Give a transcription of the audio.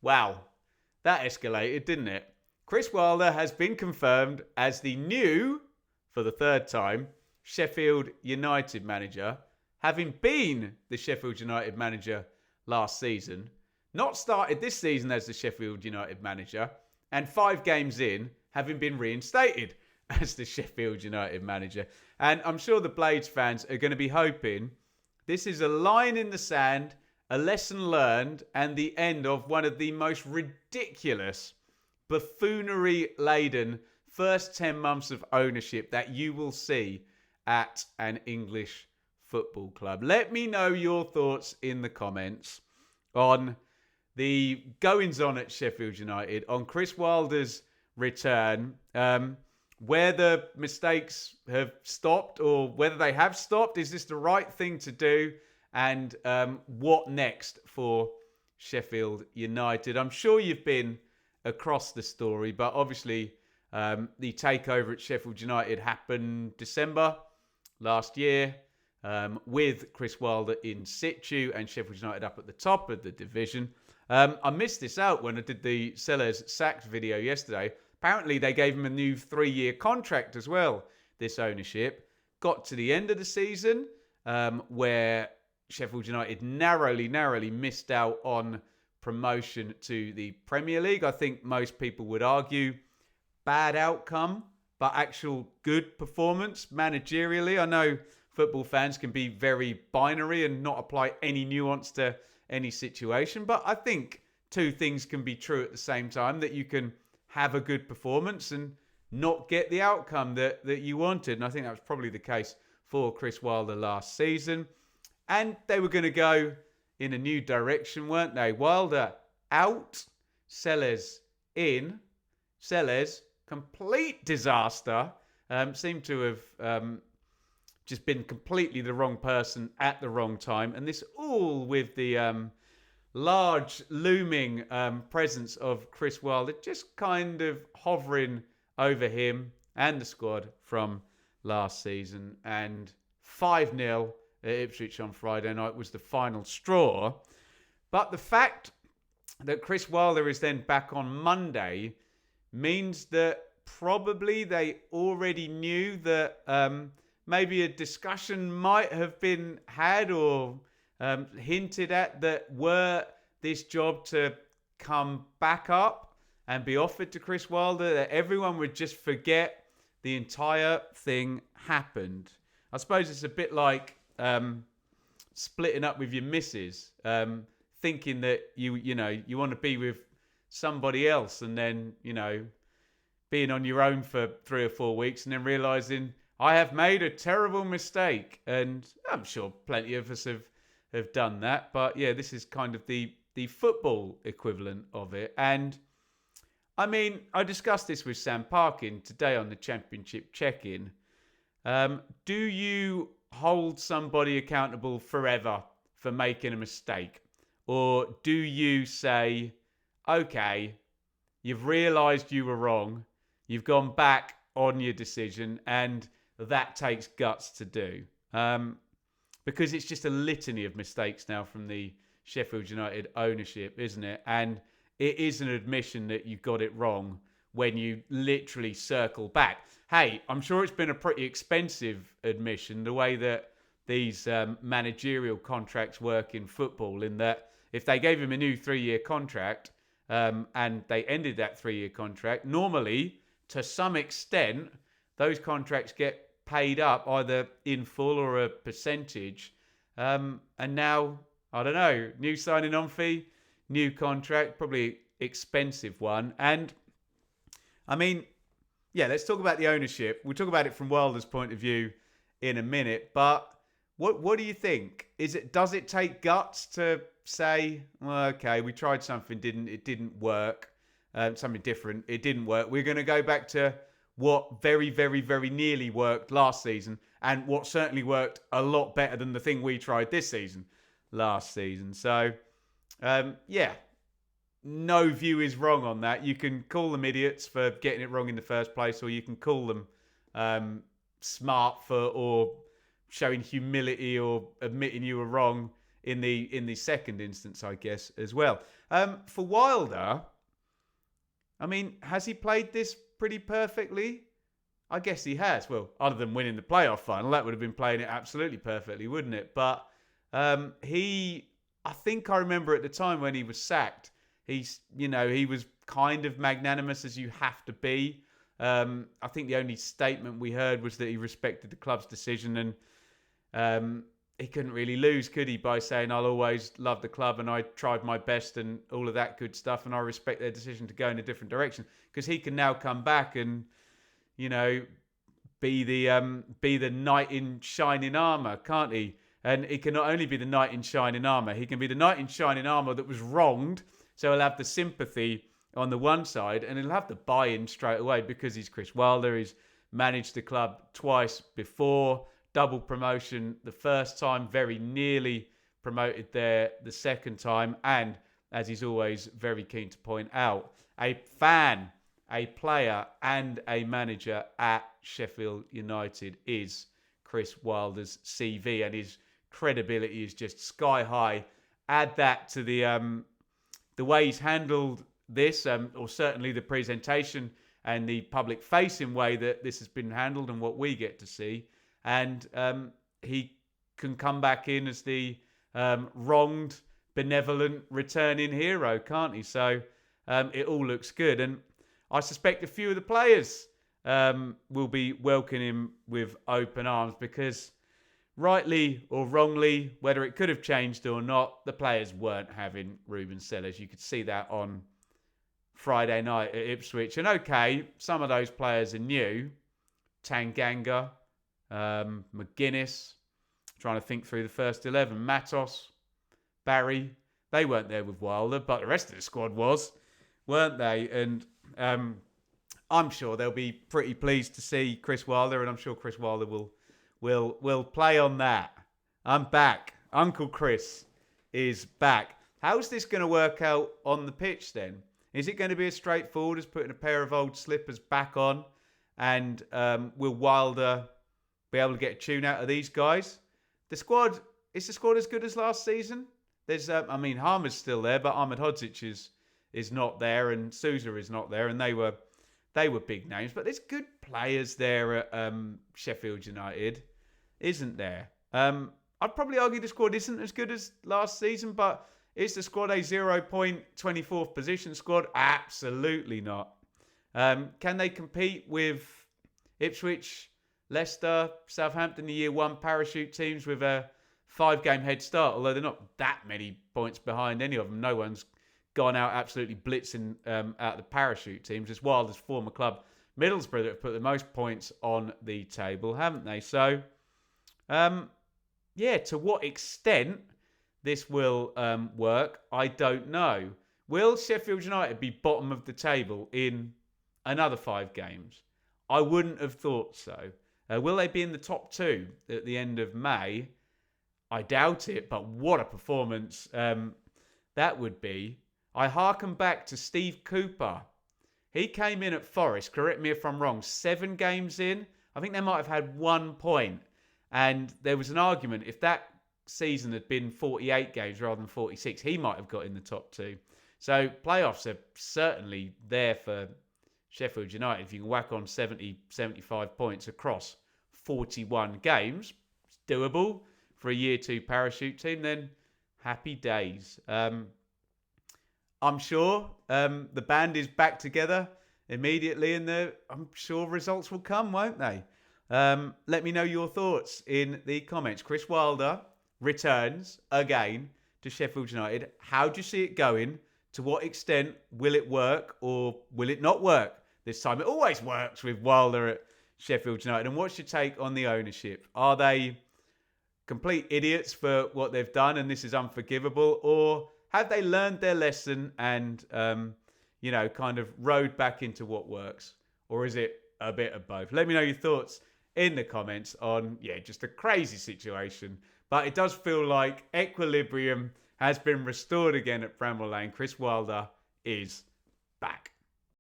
Wow, that escalated, didn't it? Chris Wilder has been confirmed as the new, for the third time, Sheffield United manager, having been the Sheffield United manager last season, not started this season as the Sheffield United manager, and 5 games in, having been reinstated as the Sheffield United manager. And I'm sure the Blades fans are going to be hoping this is a line in the sand, a lesson learned, and the end of one of the most ridiculous, buffoonery-laden first 10 months of ownership that you will see at an English football club. Let me know your thoughts in the comments on the goings-on at Sheffield United, on Chris Wilder's return, where the mistakes have stopped or whether they have stopped. Is this the right thing to do? And what next for Sheffield United? I'm sure you've been across the story, but obviously the takeover at Sheffield United happened December last year, with Chris Wilder in situ and Sheffield United up at the top of the division. I missed this out when I did the Sellers sacked video yesterday. Apparently they gave him a new 3-year contract as well, this ownership. Got to the end of the season where Sheffield United narrowly missed out on promotion to the Premier League. I think most people would argue bad outcome, but actual good performance managerially. I know football fans can be very binary and not apply any nuance to any situation, but I think two things can be true at the same time, that you can have a good performance and not get the outcome that you wanted. And I think that was probably the case for Chris Wilder last season. And they were going to go in a new direction, weren't they? Wilder out, Sellers in. Sellers, complete disaster. Seemed to have just been completely the wrong person at the wrong time. And this all with the large looming presence of Chris Wilder just kind of hovering over him and the squad from last season. And 5-0 at Ipswich on Friday night was the final straw. But the fact that Chris Wilder is then back on Monday means that probably they already knew that maybe a discussion might have been had or hinted at that were this job to come back up and be offered to Chris Wilder, that everyone would just forget the entire thing happened. I suppose it's a bit like splitting up with your missus, thinking that you want to be with somebody else, and then being on your own for 3 or 4 weeks, and then realizing I have made a terrible mistake. And I'm sure plenty of us have done that, but yeah, this is kind of the football equivalent of it. And I mean, I discussed this with Sam Parkin today on the Championship check-in. Do you hold somebody accountable forever for making a mistake? Or do you say, okay, you've realised you were wrong, you've gone back on your decision, and that takes guts to do? Because it's just a litany of mistakes now from the Sheffield United ownership, isn't it? And it is an admission that you got it wrong when you literally circle back. Hey, I'm sure it's been a pretty expensive admission, the way that these managerial contracts work in football, in that if they gave him a new 3-year contract and they ended that 3-year contract, normally, to some extent, those contracts get paid up either in full or a percentage. And now, I don't know, new signing on fee, new contract, probably expensive one. And I mean, yeah, let's talk about the ownership. We'll talk about it from Wilder's point of view in a minute. But what do you think? Does it take guts to say, well, okay, we tried something, it didn't work, something different, it didn't work. We're going to go back to what very, very, very nearly worked last season, and what certainly worked a lot better than the thing we tried this season last season. So, yeah, no view is wrong on that. You can call them idiots for getting it wrong in the first place, or you can call them smart or showing humility or admitting you were wrong in the second instance, I guess, as well. For Wilder, I mean, has he played this pretty perfectly? I guess he has. Well, other than winning the playoff final, that would have been playing it absolutely perfectly, wouldn't it? But I think I remember at the time when he was sacked, he was kind of magnanimous as you have to be. I think the only statement we heard was that he respected the club's decision, and he couldn't really lose, could he, by saying, I'll always love the club and I tried my best and all of that good stuff, and I respect their decision to go in a different direction, because he can now come back and be the knight in shining armor, can't he? And he can not only be the knight in shining armor, he can be the knight in shining armor that was wronged. So he'll have the sympathy on the one side, and he'll have the buy-in straight away because he's Chris Wilder. He's managed the club twice before, double promotion the first time, very nearly promoted there the second time, and as he's always very keen to point out, a fan, a player and a manager at Sheffield United is Chris Wilder's CV, and his credibility is just sky high. Add that to the way he's handled this, or certainly the presentation and the public-facing way that this has been handled and what we get to see, and he can come back in as the wronged, benevolent, returning hero, can't he? So it all looks good, and I suspect a few of the players will be welcoming him with open arms, because rightly or wrongly, whether it could have changed or not, the players weren't having Ruben Sellers. You could see that on Friday night at Ipswich. And okay, some of those players are new. Tanganga, McGuinness, trying to think through the first 11. Matos, Barry, they weren't there with Wilder, but the rest of the squad was, weren't they? And I'm sure they'll be pretty pleased to see Chris Wilder, and I'm sure Chris Wilder will play on that. I'm back. Uncle Chris is back. How's this going to work out on the pitch then? Is it going to be as straightforward as putting a pair of old slippers back on, and will Wilder be able to get a tune out of these guys? Is the squad as good as last season? There's, Harmer's still there, but Ahmed Hodzic is not there, and Sousa is not there, and they were big names. But there's good players there at Sheffield United, isn't there? I'd probably argue the squad isn't as good as last season, but is the squad a 0.24th position squad? Absolutely not. Can they compete with Ipswich, Leicester, Southampton, the year one parachute teams with a 5-game head start? Although they're not that many points behind any of them. No one's gone out absolutely blitzing out the parachute teams. It's Wilder's former club, Middlesbrough, that have put the most points on the table, haven't they? So, to what extent this will work, I don't know. Will Sheffield United be bottom of the table in another 5 games? I wouldn't have thought so. Will they be in the top 2 at the end of May? I doubt it, but what a performance that would be. I harken back to Steve Cooper. He came in at Forest, correct me if I'm wrong, 7 games in. I think they might have had 1 point. And there was an argument, if that season had been 48 games rather than 46, he might have got in the top 2. So playoffs are certainly there for Sheffield United. If you can whack on 70, 75 points across 41 games, it's doable for a year 2 parachute team, then happy days. I'm sure the band is back together immediately, and I'm sure results will come, won't they? Let me know your thoughts in the comments. Chris Wilder returns again to Sheffield United. How do you see it going? To what extent will it work, or will it not work this time? It always works with Wilder at Sheffield United. And what's your take on the ownership? Are they complete idiots for what they've done and this is unforgivable, or have they learned their lesson and kind of rode back into what works? Or is it a bit of both? Let me know your thoughts in the comments on just a crazy situation, but it does feel like equilibrium has been restored again at Bramall Lane. Chris Wilder is back.